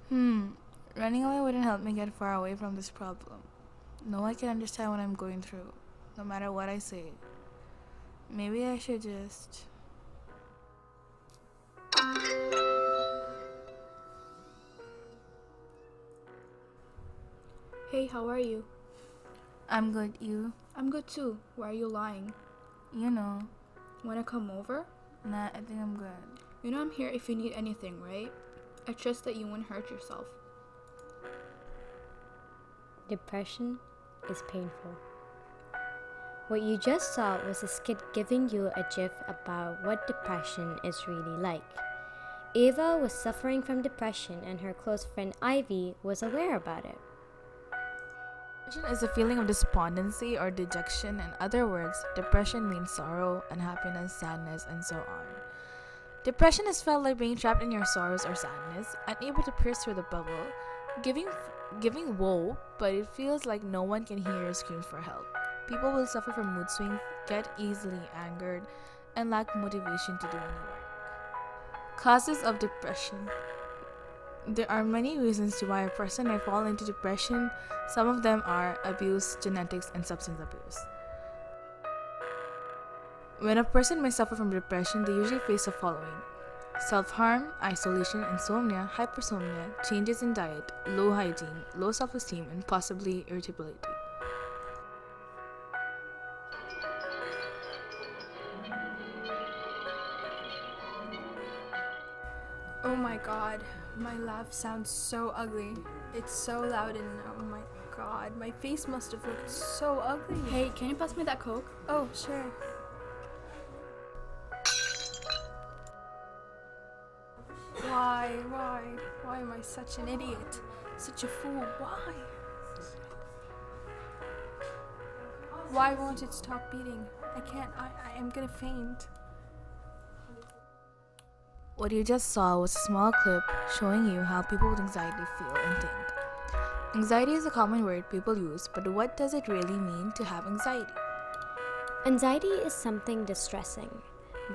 Hmm, running away wouldn't help me get far away from this problem. No one can understand what I'm going through, no matter what I say. Maybe I should just. Hey, how are you? I'm good, you. I'm good too. Why are you lying? You know. Wanna come over? Nah, I think I'm good. You know I'm here if you need anything, right? I trust that you won't hurt yourself. Depression is painful. What you just saw was a skit giving you a gif about what depression is really like. Ava was suffering from depression and her close friend Ivy was aware about it. Depression is a feeling of despondency or dejection. In other words, depression means sorrow, unhappiness, sadness, and so on. Depression is felt like being trapped in your sorrows or sadness, unable to pierce through the bubble, giving giving woe, but it feels like no one can hear your screams for help. People will suffer from mood swings, get easily angered, and lack motivation to do any work. Causes of depression. There are many reasons to why a person may fall into depression. Some of them are abuse, genetics, and substance abuse. When a person may suffer from depression, they usually face the following: self harm, isolation, insomnia, hypersomnia, changes in diet, low hygiene, low self esteem, and possibly irritability. Oh my god, my laugh sounds so ugly. It's so loud and oh my god, my face must have looked so ugly. Hey, can you pass me that Coke? Oh, sure. Why am I such an idiot? Such a fool? Why? Why won't it stop beating? I can't, I am gonna faint. What you just saw was a small clip showing you how people with anxiety feel and think. Anxiety is a common word people use, but what does it really mean to have anxiety? Anxiety is something distressing,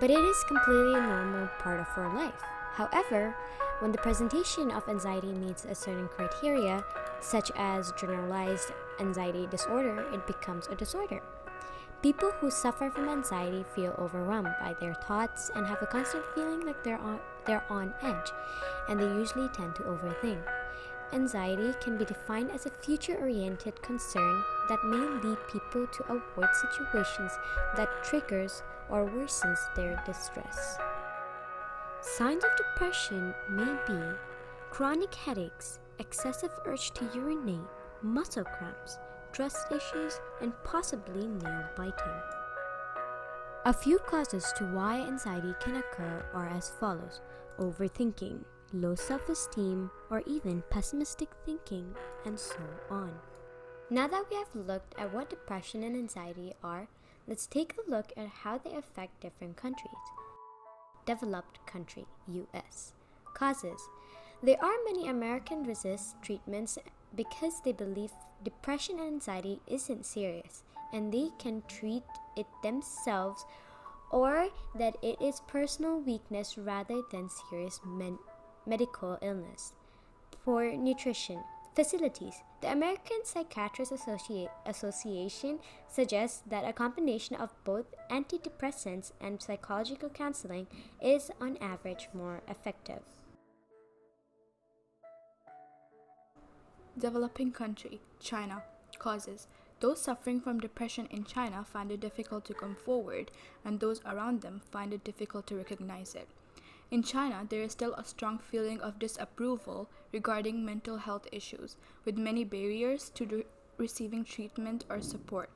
but it is completely a normal part of our life. However, when the presentation of anxiety meets a certain criteria, such as generalized anxiety disorder, it becomes a disorder. People who suffer from anxiety feel overwhelmed by their thoughts and have a constant feeling like they're on edge, and they usually tend to overthink. Anxiety can be defined as a future-oriented concern that may lead people to avoid situations that triggers or worsens their distress. Signs of depression may be chronic headaches, excessive urge to urinate, muscle cramps, trust issues, and possibly nail biting. A few causes to why anxiety can occur are as follows: overthinking, low self esteem, or even pessimistic thinking, and so on. Now that we have looked at what depression and anxiety are, let's take a look at how they affect different countries. Developed country, US. Causes: there are many Americans resist treatments because they believe depression and anxiety isn't serious and they can treat it themselves, or that it is personal weakness rather than serious medical illness. Poor nutrition. Facilities. The American Psychiatrists Association suggests that a combination of both antidepressants and psychological counseling is on average more effective. Developing country, China. Causes: those suffering from depression in China find it difficult to come forward, and those around them find it difficult to recognize it. In China, there is still a strong feeling of disapproval regarding mental health issues, with many barriers to receiving treatment or support.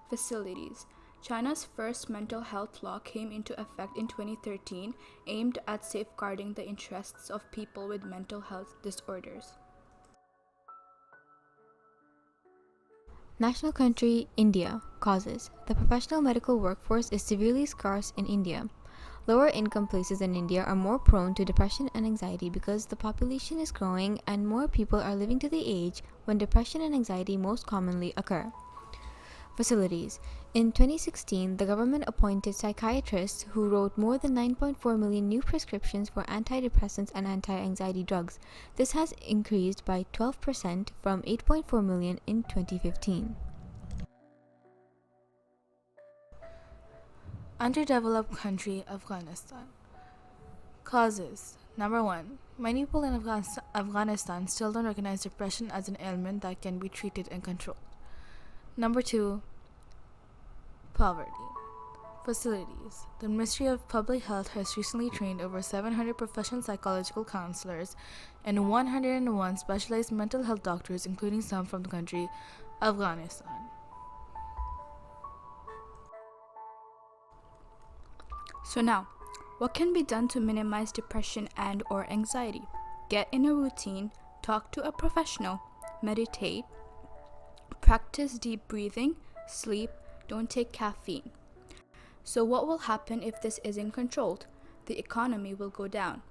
Facilities. China's first mental health law came into effect in 2013, aimed at safeguarding the interests of people with mental health disorders. National country India. Causes: the professional medical workforce is severely scarce in India. Lower income places in India are more prone to depression and anxiety because the population is growing and more people are living to the age when depression and anxiety most commonly occur. Facilities. In 2016, the government appointed psychiatrists who wrote more than 9.4 million new prescriptions for antidepressants and anti-anxiety drugs. This has increased by 12% from 8.4 million in 2015. Underdeveloped country Afghanistan. Causes. Number 1. Many people in Afghanistan still don't recognize depression as an ailment that can be treated and controlled. Number 2. Poverty. Facilities. The Ministry of Public Health has recently trained over 700 professional psychological counselors and 101 specialized mental health doctors, including some from the country Afghanistan. So now, what can be done to minimize depression and or anxiety? Get in a routine, talk to a professional, meditate, practice deep breathing, sleep, don't take caffeine. So what will happen if this isn't controlled? The economy will go down.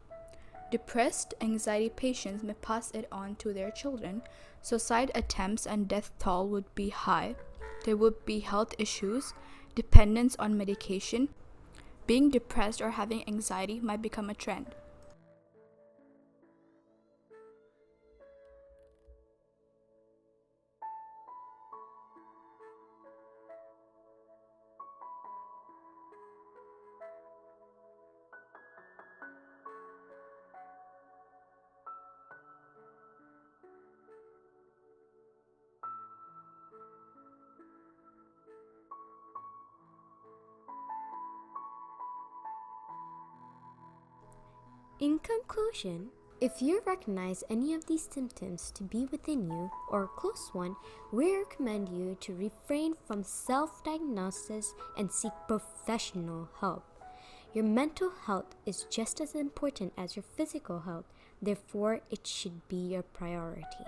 Depressed anxiety patients may pass it on to their children. Suicide attempts and death toll would be high. There would be health issues, dependence on medication. Being depressed or having anxiety might become a trend. In conclusion, if you recognize any of these symptoms to be within you or a close one, we recommend you to refrain from self-diagnosis and seek professional help. Your mental health is just as important as your physical health, therefore it should be your priority.